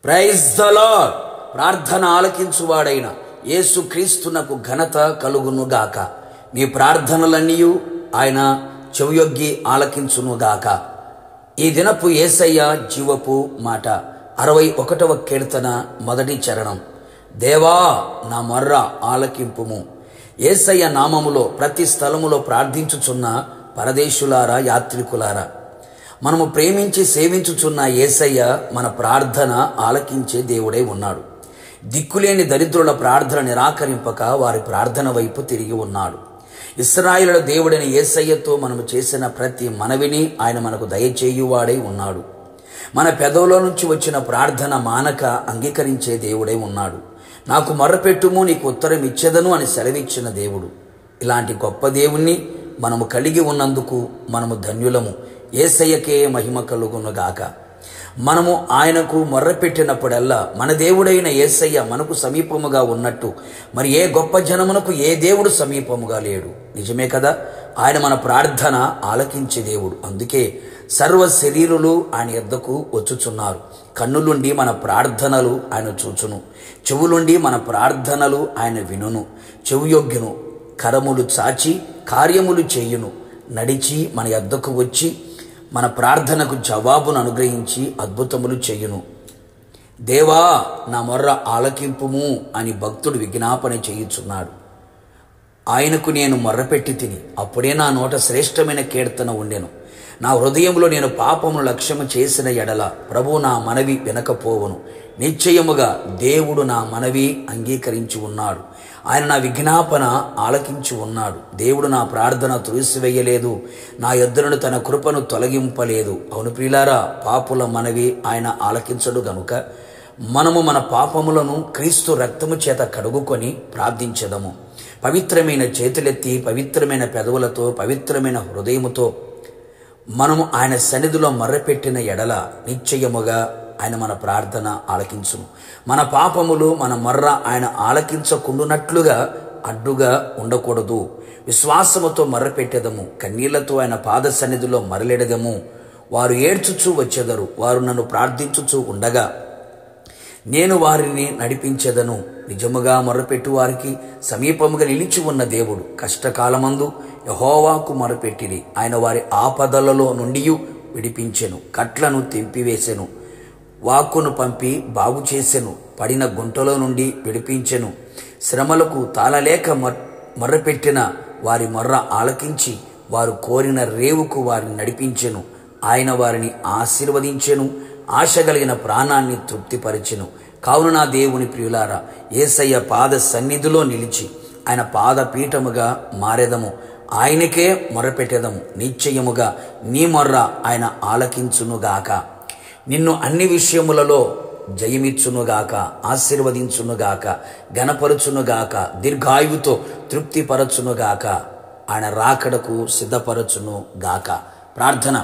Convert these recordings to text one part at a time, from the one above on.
Praise the lord. ప్రార్థన ఆలకించువాడైన యేసుక్రీస్తునకు ఘనత కలుగునుగాక. మీ ప్రార్థనలన్నీ ఆయన చెవియొగ్గి ఆలకించునుగాక. ఈ దినపు యేసయ్య జీవపు మాట 61వ కీర్తన 1వ చరణం. దేవా నా మొర్ర ఆలకింపుము. యేసయ్య నామములో ప్రతి స్థలములో ప్రార్థించుచున్న పరదేశులారా, యాత్రికులారా, మనము ప్రేమించి సేవించుచున్న యేసయ్య మన ప్రార్థన ఆలకించే దేవుడై ఉన్నాడు. దిక్కులేని దరిద్రుల ప్రార్థన నిరాకరింపక వారి ప్రార్థన వైపు తిరిగి ఉన్నాడు. ఇశ్రాయేలుల దేవుడైన యేసయ్యతో మనము చేసిన ప్రతి మనవిని ఆయన మనకు దయచేయువాడై ఉన్నాడు. మన పెదవుల నుంచి వచ్చిన ప్రార్థన మానక అంగీకరించే దేవుడై ఉన్నాడు. నాకు మొర్రపెట్టుము, నీకు ఉత్తరం ఇచ్చేదను అని సెలవిచ్చిన దేవుడు. ఇలాంటి గొప్ప దేవుణ్ణి మనము కలిగి ఉన్నందుకు మనము ధన్యులము. యేసయ్యకే మహిమ కలుగునుగాక. మనము ఆయనకు మొర్రపెట్టినప్పుడల్లా మన దేవుడైన యేసయ్య మనకు సమీపముగా ఉన్నట్టు మరి ఏ గొప్ప జనమునకు ఏ దేవుడు సమీపముగా లేడు. నిజమే కదా. ఆయన మన ప్రార్థన ఆలకించే దేవుడు. అందుకే సర్వ శరీరులు ఆయన యొద్దకు వచ్చుచున్నారు. కన్నులుండి మన ప్రార్థనలు ఆయన చూచును, చెవులుండి మన ప్రార్థనలు ఆయన వినును, చెవియొగ్గును, కరములు చాచి కార్యములు చేయును, నడిచి మన యొద్దకు వచ్చి మన ప్రార్థనకు జవాబును అనుగ్రహించి అద్భుతములు చేయును. దేవా నా మొర్ర ఆలకింపుము అని భక్తుడు విజ్ఞాపన చేయుచున్నాడు. ఆయనకు నేను మొర్రపెట్టి తిని, అప్పుడే నా నోట శ్రేష్టమైన కీర్తన ఉండెను. నా హృదయంలో నేను పాపమును లక్ష్యము చేసిన ఎడల ప్రభువు నా మనవి వినకపోవును. నిశ్చయముగా దేవుడు నా మనవి అంగీకరించి ఉన్నాడు. ఆయన నా విజ్ఞాపన ఆలకించి ఉన్నాడు. దేవుడు నా ప్రార్థన త్రోసివేయలేదు, నా యొద్దను తన కృపను తొలగింపలేదు. అవును ప్రియులారా, పాపుల మనవి ఆయన ఆలకించడు గనుక మనము మన పాపములను క్రీస్తు రక్తము చేత కడుగుకొని ప్రార్థించెదము. పవిత్రమైన చేతులెత్తి పవిత్రమైన పెదవులతో పవిత్రమైన హృదయముతో మనము ఆయన సన్నిధిలో మొర్రపెట్టిన ఎడల నిశ్చయముగా ఆయన మన ప్రార్థన ఆలకించును. మన పాపములు మన మొర్ర ఆయన ఆలకించకుండునట్లుగా అడ్డుగా ఉండకూడదు. విశ్వాసముతో మొర్రపెట్టెదము, కన్నీళ్లతో ఆయన పాద సన్నిధిలో మరలెడదము. వారు ఏడ్చుచూ వచ్చెదరు, వారు నన్ను ప్రార్థించుచూ ఉండగా నేను వారిని నడిపించెదను. నిజముగా మొర్రపెట్టు వారికి సమీపముగా నిలిచి ఉన్న దేవుడు. కష్టకాలమందు యెహోవాకు మొర్రపెట్టిరి, ఆయన వారి ఆపదలలో నుండి విడిపించెను. కట్లను తెంపివేసెను, వాక్కును పంపి బాగు చేసెను, పడిన గుంటలో నుండి విడిపించెను. శ్రమలకు తాళలేక మొర్రపెట్టిన వారి మొర్ర ఆలకించి వారు కోరిన రేవుకు వారిని నడిపించెను. ఆయన వారిని ఆశీర్వదించెను, ఆశ కలిగిన ప్రాణాన్ని తృప్తిపరిచెను. కావున నా దేవుని ప్రియులారా, యేసయ్య పాద సన్నిధిలో నిలిచి ఆయన పాద పీఠముగా మారెదము. ఆయనకే మొర్రపెట్టెదము. నిశ్చయముగా నీ మొర్ర ఆయన ఆలకించునుగాక. నిన్ను అన్ని విషయములలో జయమిచ్చునుగాక, ఆశీర్వదించునుగాక, ఘనపరచునుగాక, దీర్ఘాయువుతో తృప్తిపరచునుగాక, ఆయన రాకడకు సిద్ధపరచునుగాక. ప్రార్థన.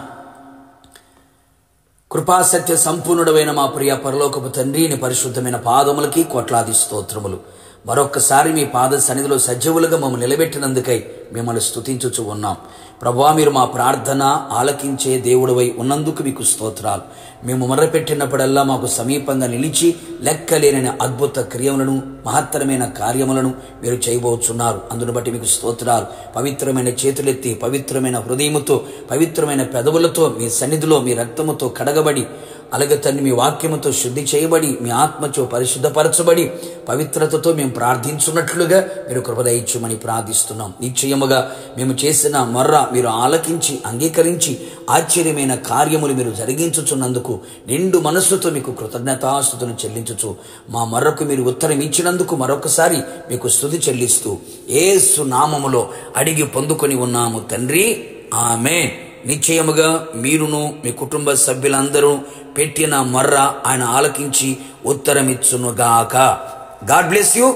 కృపాసత్య సంపూర్ణుడైన మా ప్రియ పరలోకపు తండ్రి, నీ పరిశుద్ధమైన పాదములకి కోట్లాది స్తోత్రములు. మరొక్కసారి మీ పాద సన్నిధిలో సజీవులుగా మమ్మల్ని నిలబెట్టినందుకై మిమ్మల్ని స్తుతించుచూ ఉన్నాం. ప్రభువా, మీరు మా ప్రార్థన ఆలకించే దేవుడివై ఉన్నందుకు మీకు స్తోత్రాలు. మేము మొర్రపెట్టినప్పుడల్లా మాకు సమీపంగా నిలిచి లెక్కలేని అద్భుత క్రియములను మహత్తరమైన కార్యములను మీరు చేయబోతున్నారు. అందును బట్టి మీకు స్తోత్రాలు. పవిత్రమైన చేతులెత్తి పవిత్రమైన హృదయముతో పవిత్రమైన పెదవులతో మీ సన్నిధిలో మీ రక్తముతో కడగబడి, అలాగే తండ్రి మీ వాక్యముతో శుద్ధి చేయబడి, మీ ఆత్మతో పరిశుద్ధపరచబడి పవిత్రతతో మేము ప్రార్థించున్నట్లుగా మీరు కృప దయచేయమని ప్రార్థిస్తున్నాం. నిశ్చయముగా మేము చేసిన మొర్ర మీరు ఆలకించి అంగీకరించి ఆశ్చర్యమైన కార్యములు మీరు జరిగించుచున్నందుకు నిండు మనస్సుతో మీకు కృతజ్ఞతాస్తుతులను చెల్లించుచు మా మొర్రకు మీరు ఉత్తరం ఇచ్చినందుకు మరొకసారి మీకు స్తుతి చెల్లిస్తూ యేసు నామములో అడిగి పొందుకొని ఉన్నాము తండ్రి, ఆమేన్. నిశ్చయముగా మీరును మీ కుటుంబ సభ్యులందరూ పెట్టిన మొర్ర ఆయన ఆలకించి ఉత్తరమిచ్చునుగాక. God bless you.